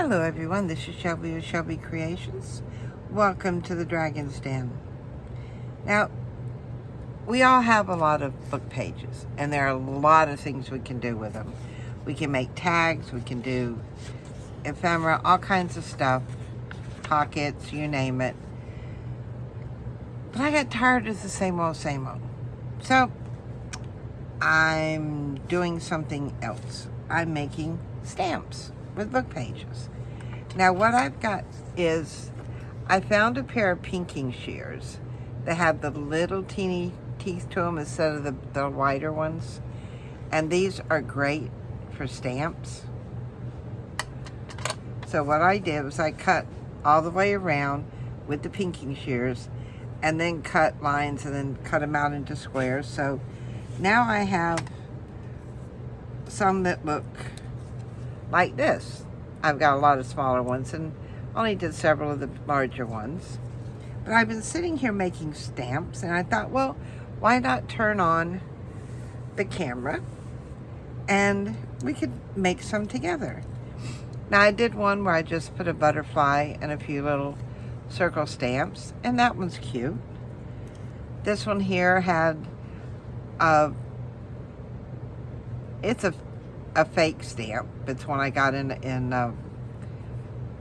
Hello everyone, this is Shelby of Shelby Creations. Welcome to the Dragon's Den. Now, we all have a lot of book pages, and there are a lot of things we can do with them. We can make tags, we can do ephemera, all kinds of stuff, pockets, you name it. But I got tired of the same old, same old. So, I'm doing something else. I'm making stamps with book pages. Now what I've got is, I found a pair of pinking shears that have the little teeny teeth to them instead of the wider ones. And these are great for stamps. So what I did was I cut all the way around with the pinking shears and then cut lines and then cut them out into squares. So now I have some that look like this. I've got a lot of smaller ones and only did several of the larger ones. But I've been sitting here making stamps and I thought, well, why not turn on the camera and we could make some together. Now I did one where I just put a butterfly and a few little circle stamps, and that one's cute. This one here had it's a fake stamp. It's one I got in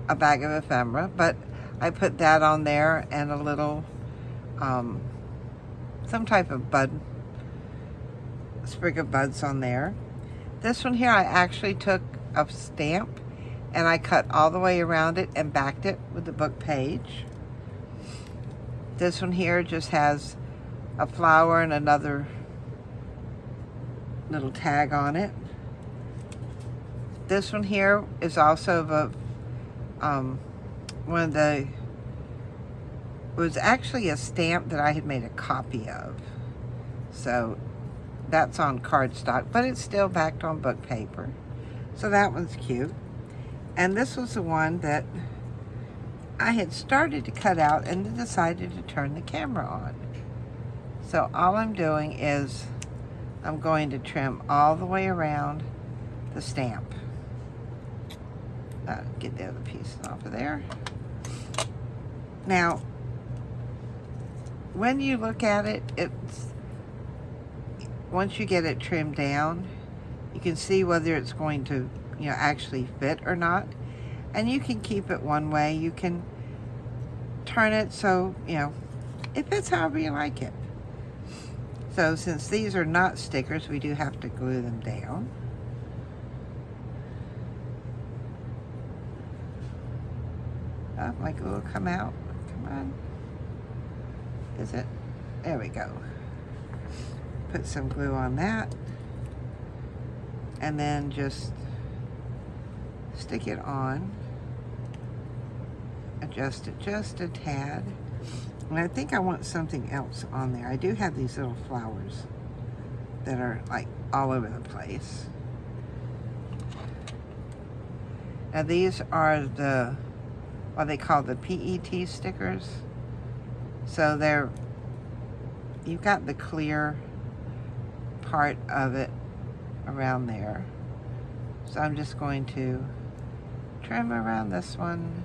a bag of ephemera, but I put that on there and a little some type of sprig of buds on there. This one here, I actually took a stamp and I cut all the way around it and backed it with the book page. This one here just has a flower and another little tag on it. This one here is also it was actually a stamp that I had made a copy of. So that's on cardstock, but it's still backed on book paper. So that one's cute. And this was the one that I had started to cut out and then decided to turn the camera on. So all I'm doing is I'm going to trim all the way around the stamp. Get the other piece off of there. Now, when you look at it, once you get it trimmed down, you can see whether it's going to, actually fit or not. And you can keep it one way. You can turn it so, it fits however you like it. So since these are not stickers, we do have to glue them down. Oh, my glue will come out. Come on. Is it? There we go. Put some glue on that. And then just stick it on. Adjust it just a tad. And I think I want something else on there. I do have these little flowers that are like all over the place. Now these are what they call the PET stickers. So you've got the clear part of it around there. So I'm just going to trim around this one.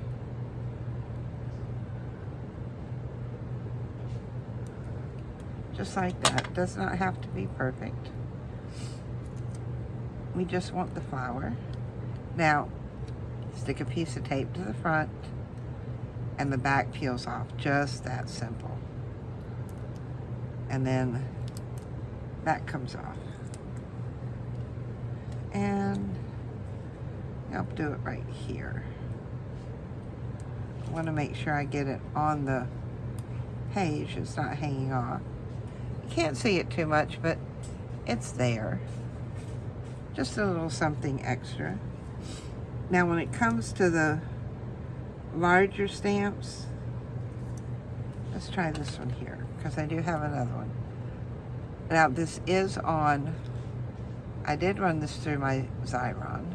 Just like that. It does not have to be perfect. We just want the flower. Now, stick a piece of tape to the front and the back peels off. Just that simple. And then that comes off. And I'll do it right here. I want to make sure I get it on the page. It's not hanging off. You can't see it too much, but it's there. Just a little something extra. Now when it comes to the larger stamps, let's try this one here, because I do have another one. Now this is on, I did run this through my Xyron,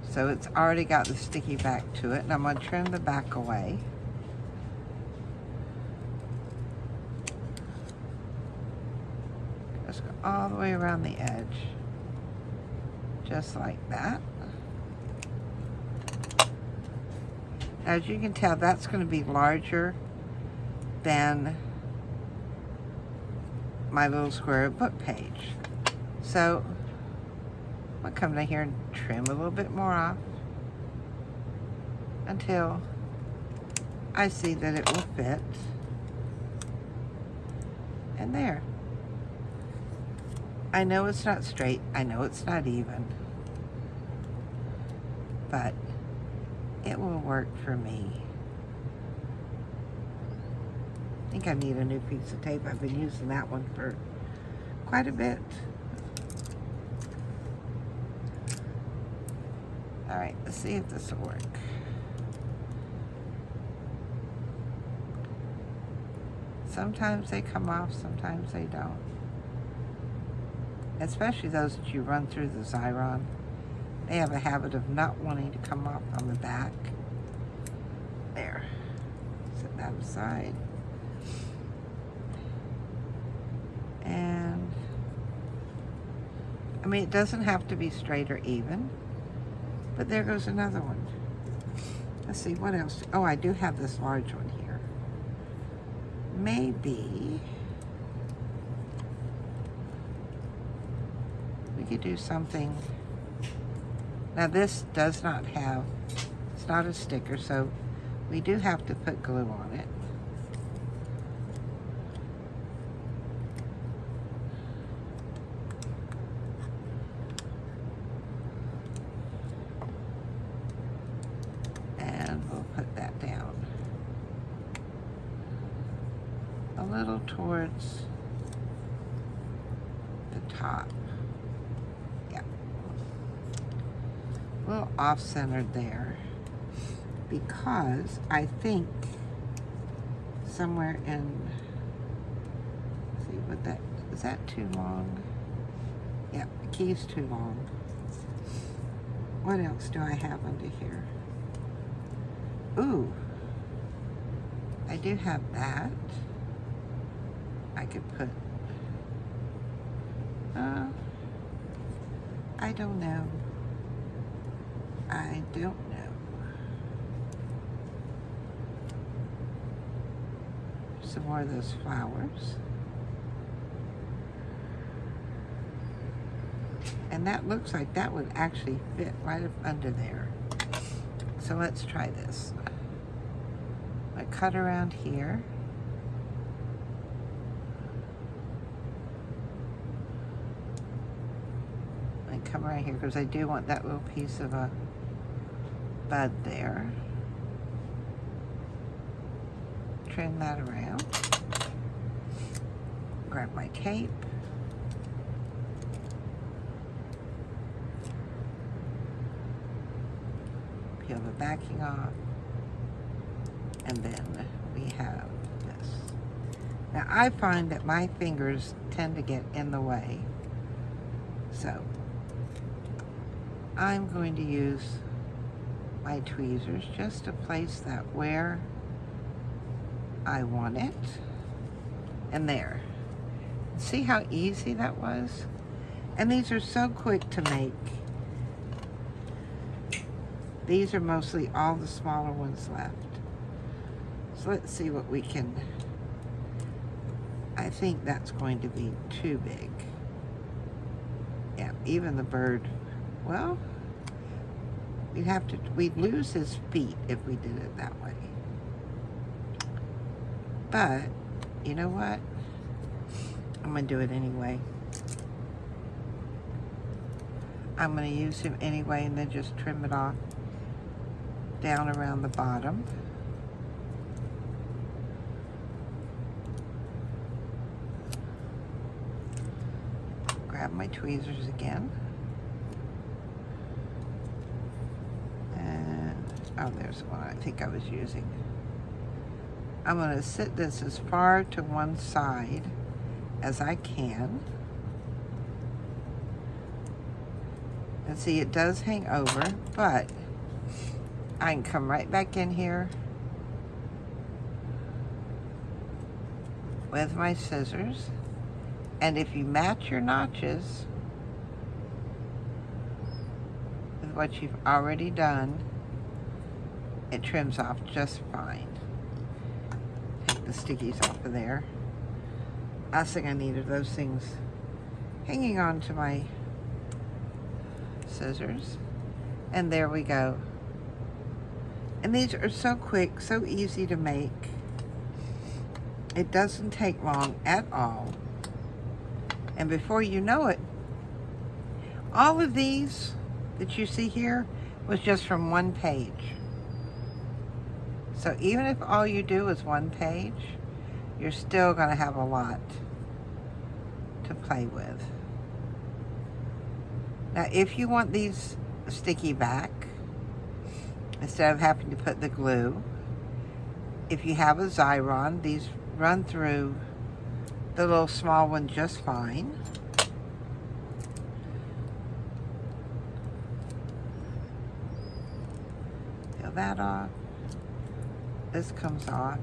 so it's already got the sticky back to it, and I'm going to trim the back away. Just go all the way around the edge, just like that. As you can tell, that's going to be larger than my little square book page. So I'll come down here and trim a little bit more off until I see that it will fit. And there. I know it's not straight. I know it's not even. But it will work for me. I think I need a new piece of tape. I've been using that one for quite a bit. All right, let's see if this will work. Sometimes they come off, sometimes they don't. Especially those that you run through the Xyron. They have a habit of not wanting to come off on the back. There. Set that aside. And, I mean, it doesn't have to be straight or even. But there goes another one. Let's see, what else? Oh, I do have this large one here. Maybe we could do something. Now this does not have, it's not a sticker, so we do have to put glue on it. And we'll put that down a little towards the top. Yeah. A little off-centered there because I think somewhere in, let's see what that, is that too long? Yeah, the key's too long. What else do I have under here? Ooh, I do have that. I could put, I don't know. I don't know. Some more of those flowers. And that looks like that would actually fit right up under there. So let's try this. I cut around here. And come right here because I do want that little piece of a bud there. Trim that around. Grab my tape. Peel the backing off. And then we have this. Now I find that my fingers tend to get in the way. So I'm going to use my tweezers just to place that where I want it. And there. See how easy that was? And these are so quick to make. These are mostly all the smaller ones left. So let's see what we can, I think that's going to be too big. Yeah, even the bird, well, we'd lose his feet if we did it that way. But, you know what? I'm gonna do it anyway. I'm gonna use him anyway and then just trim it off down around the bottom. Grab my tweezers again. And, oh, there's one I think I was using. I'm going to sit this as far to one side as I can. And see, it does hang over, but I can come right back in here with my scissors. And if you match your notches with what you've already done, it trims off just fine. Take the stickies off of there. Last thing I need are those things hanging on to my scissors. And there we go. And these are so quick, so easy to make. It doesn't take long at all. And before you know it, all of these that you see here was just from one page. So even if all you do is one page, you're still going to have a lot to play with. Now, if you want these sticky back, instead of having to put the glue, if you have a Xyron, these run through the little small one just fine. Peel that off. This comes off.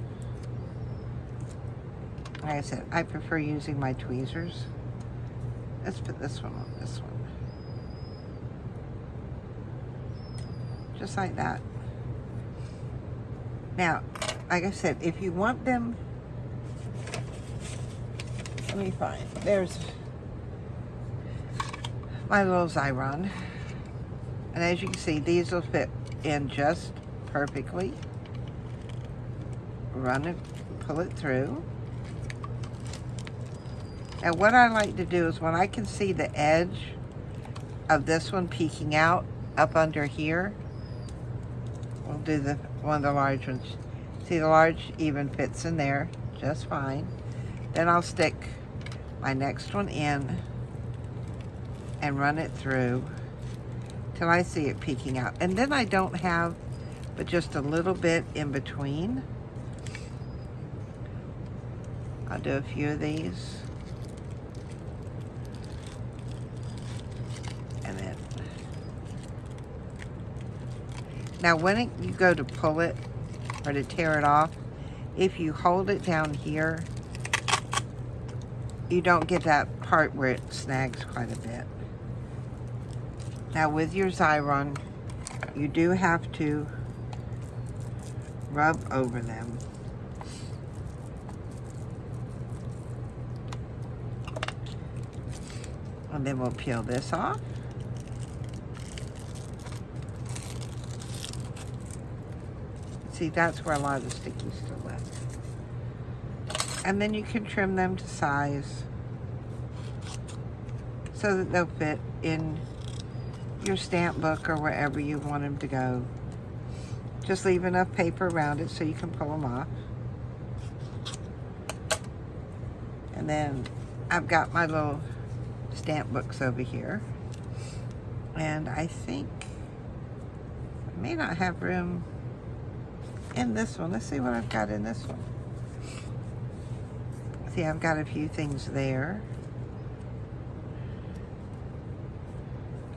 Like I said, I prefer using my tweezers. Let's put this one on this one. Just like that. Now, like I said, if you want them, let me find, there's my little Xyron. And as you can see, these will fit in just perfectly. Run it, pull it through. And what I like to do is when I can see the edge of this one peeking out up under here, we'll do one of the large ones. See, the large even fits in there just fine. Then I'll stick my next one in and run it through till I see it peeking out. And then I don't have but just a little bit in between. I'll do a few of these. And then, now when you go to pull it or to tear it off, if you hold it down here, you don't get that part where it snags quite a bit. Now with your Xyron, you do have to rub over them. And then we'll peel this off. See, that's where a lot of the sticky's still left. And then you can trim them to size so that they'll fit in your stamp book or wherever you want them to go. Just leave enough paper around it so you can pull them off. And then I've got my little stamp books over here. And I think I may not have room in this one. Let's see what I've got in this one. See, I've got a few things there.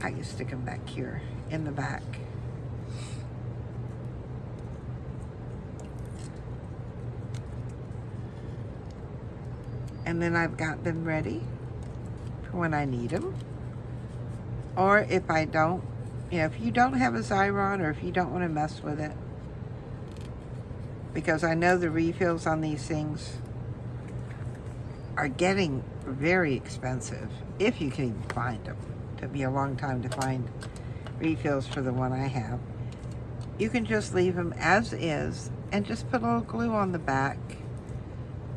I can stick them back here in the back. And then I've got them ready for when I need them. Or if I don't, if you don't have a Xyron or if you don't want to mess with it, because I know the refills on these things are getting very expensive, if you can even find them. It took me a long time to find refills for the one I have. You can just leave them as is and just put a little glue on the back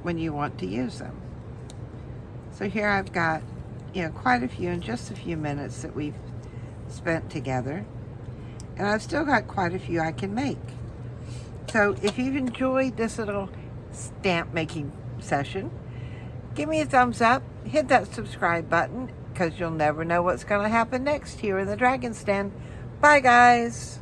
when you want to use them. So here I've got, quite a few in just a few minutes that we've spent together. And I've still got quite a few I can make. So if you've enjoyed this little stamp making session, give me a thumbs up, hit that subscribe button, because you'll never know what's going to happen next here in the Dragon's Den. Bye, guys.